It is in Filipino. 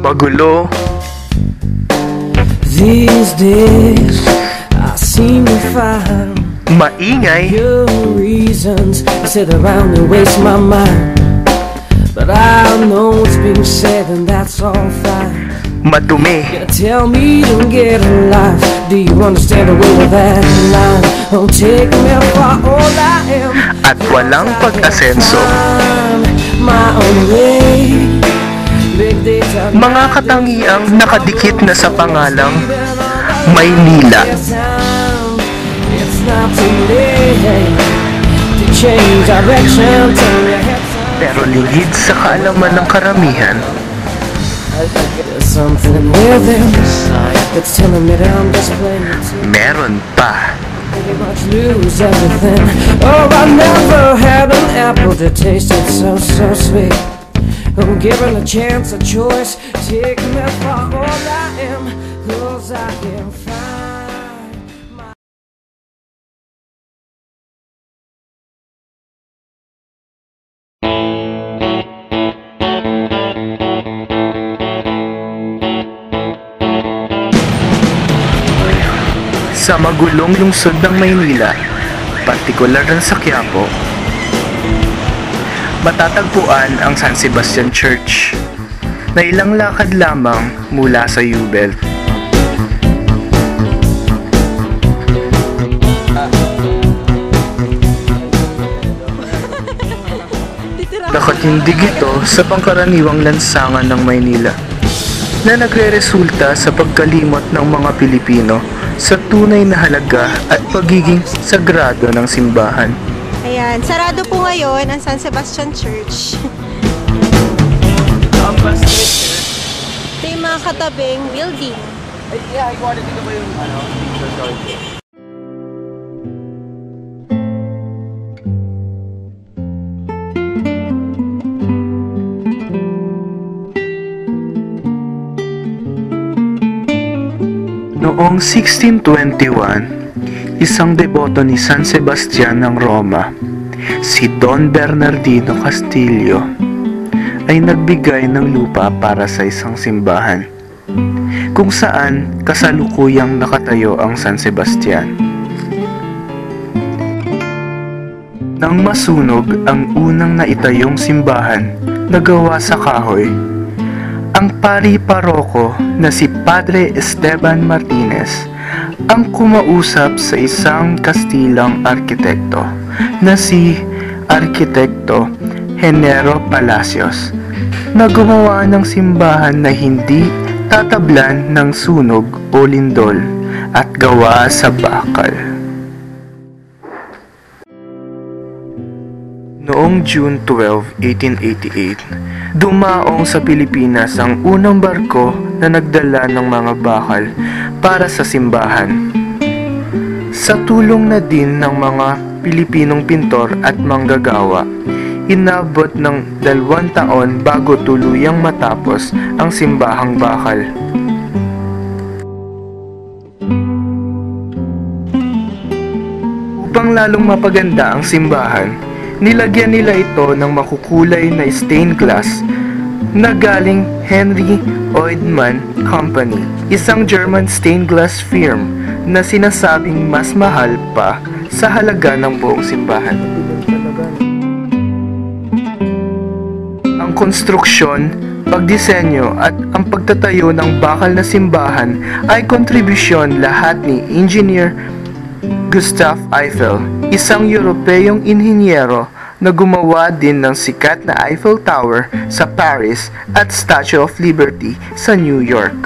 Magulo. These days I seem to find Maingay. your reasons I sit around and waste my mind, but I know it's being said and that's all fine. Madumi. You tell me to get a life. Do you understand the way of that line? Don't take me for all I am. At walang pag-asenso. My own way. Mga katangiang nakadikit na sa pangalang Maynila. Pero lingid sa kaalaman ng karamihan, meron pa. Oh, I never had an apple that tasted so sweet. I'm given a chance, a choice. Take me for all I am, 'cause I can find my... Sa magulong lungsod ng Maynila, partikular na sa Quiapo, matatagpuan ang San Sebastian Church na ilang lakad lamang mula sa U-Belt. Nakatindig ito sa pangkaraniwang lansangan ng Maynila na nagre-resulta sa pagkalimot ng mga Pilipino sa tunay na halaga at pagiging sagrado ng simbahan. Ayan, sarado po ngayon ang San Sebastian Church. Ito yung mga katabing building. Yeah, I wanted to ba yung picture. Noong 1621, isang deboto ni San Sebastian ng Roma, si Don Bernardino Castillo, ay nagbigay ng lupa para sa isang simbahan, kung saan kasalukuyang nakatayo ang San Sebastian. Nang masunog ang unang naitayong simbahan na gawa sa kahoy, ang pari paroko na si Padre Esteban Martinez ang kumausap sa isang Kastilang arkitekto na si Arkitekto Henero Palacios na gumawa ng simbahan na hindi tatablan ng sunog o lindol at gawa sa bakal. Noong June 12, 1888, dumaong sa Pilipinas ang unang barko na nagdala ng mga bakal para sa simbahan. Sa tulong na din ng mga Pilipinong pintor at manggagawa, inabot ng 2 taon bago tuluyang matapos ang simbahang bakal. Upang lalong mapaganda ang simbahan, nilagyan nila ito ng makukulay na stained glass na galing Henry Oidman Company, isang German stained glass firm na sinasabing mas mahal pa sa halaga ng buong simbahan. Ang konstruksyon, pagdisenyo at ang pagtatayo ng bakal na simbahan ay kontribusyon lahat ni Engineer Gustave Eiffel, isang Europeyong inhinyero na gumawa din ng sikat na Eiffel Tower sa Paris at Statue of Liberty sa New York.